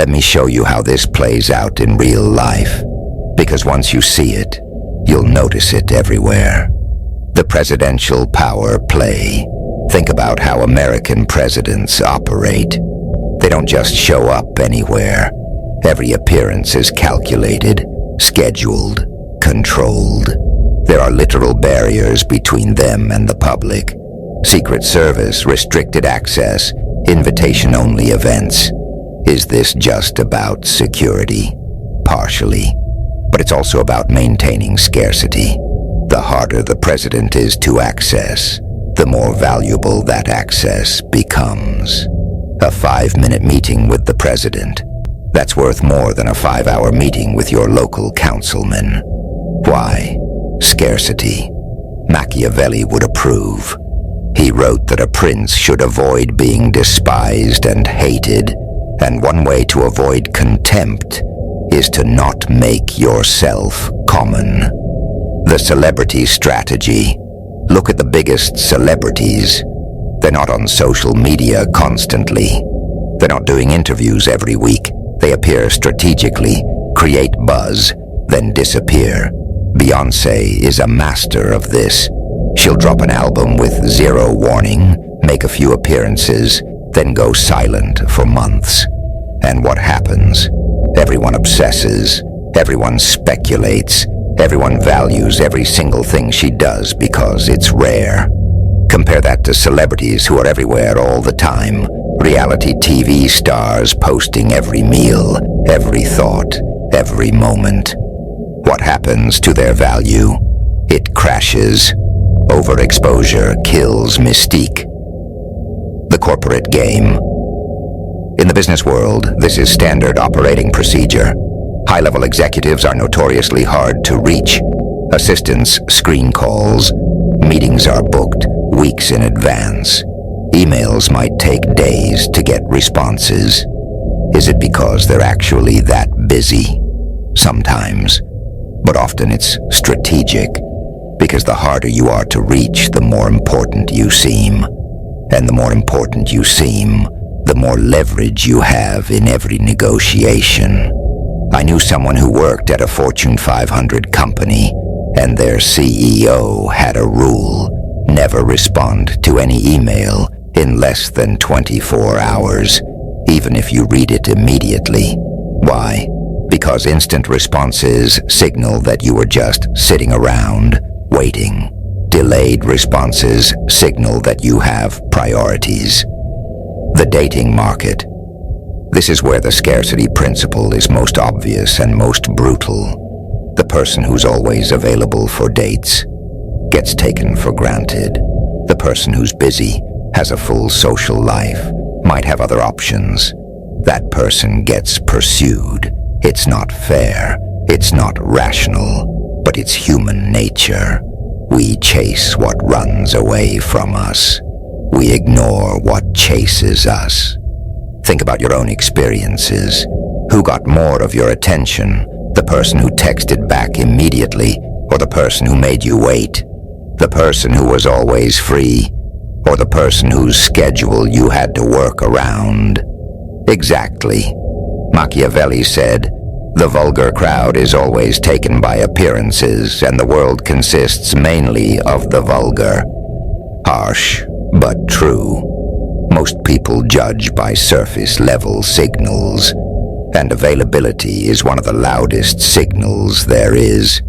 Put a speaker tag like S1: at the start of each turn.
S1: Let me show you how this plays out in real life, because once you see it, you'll notice it everywhere. The presidential power play. Think about how American presidents operate. They don't just show up anywhere. Every appearance is calculated, scheduled, controlled. There are literal barriers between them and the public. Secret Service, restricted access, invitation-only events. Is this just about security? Partially. But it's also about maintaining scarcity. The harder the president is to access, the more valuable that access becomes. A 5-minute meeting with the president. That's worth more than a 5-hour meeting with your local councilman. Why? Scarcity. Machiavelli would approve. He wrote that a prince should avoid being despised and hated, and one way to avoid contempt is to not make yourself common. The celebrity strategy. Look at the biggest celebrities. They're not on social media constantly. They're not doing interviews every week. They appear strategically, create buzz, then disappear. Beyoncé is a master of this. She'll drop an album with zero warning, make a few appearances, then go silent for months. And what happens? Everyone obsesses, everyone speculates, everyone values every single thing she does because it's rare. Compare that to celebrities who are everywhere all the time. Reality TV stars posting every meal, every thought, every moment. What happens to their value? It crashes. Overexposure kills mystique. The corporate game. In the business world, this is standard operating procedure. High-level executives are notoriously hard to reach. Assistants screen calls. Meetings are booked weeks in advance. Emails might take days to get responses. Is it because they're actually that busy? Sometimes. But often it's strategic, because the harder you are to reach, the more important you seem. And the more important you seem, the more leverage you have in every negotiation. I knew someone who worked at a Fortune 500 company, and their CEO had a rule: never respond to any email in less than 24 hours, even if you read it immediately. Why? Because instant responses signal that you were just sitting around, waiting. Delayed responses signal that you have priorities. The dating market. This is where the scarcity principle is most obvious and most brutal. The person who's always available for dates gets taken for granted. The person who's busy, has a full social life, might have other options. That person gets pursued. It's not fair, it's not rational, but it's human nature. We chase what runs away from us. We ignore what chases us. Think about your own experiences. Who got more of your attention? The person who texted back immediately, or the person who made you wait? The person who was always free, or the person whose schedule you had to work around? Exactly. Machiavelli said, "The vulgar crowd is always taken by appearances, and the world consists mainly of the vulgar." Harsh, but true. Most people judge by surface-level signals, and availability is one of the loudest signals there is.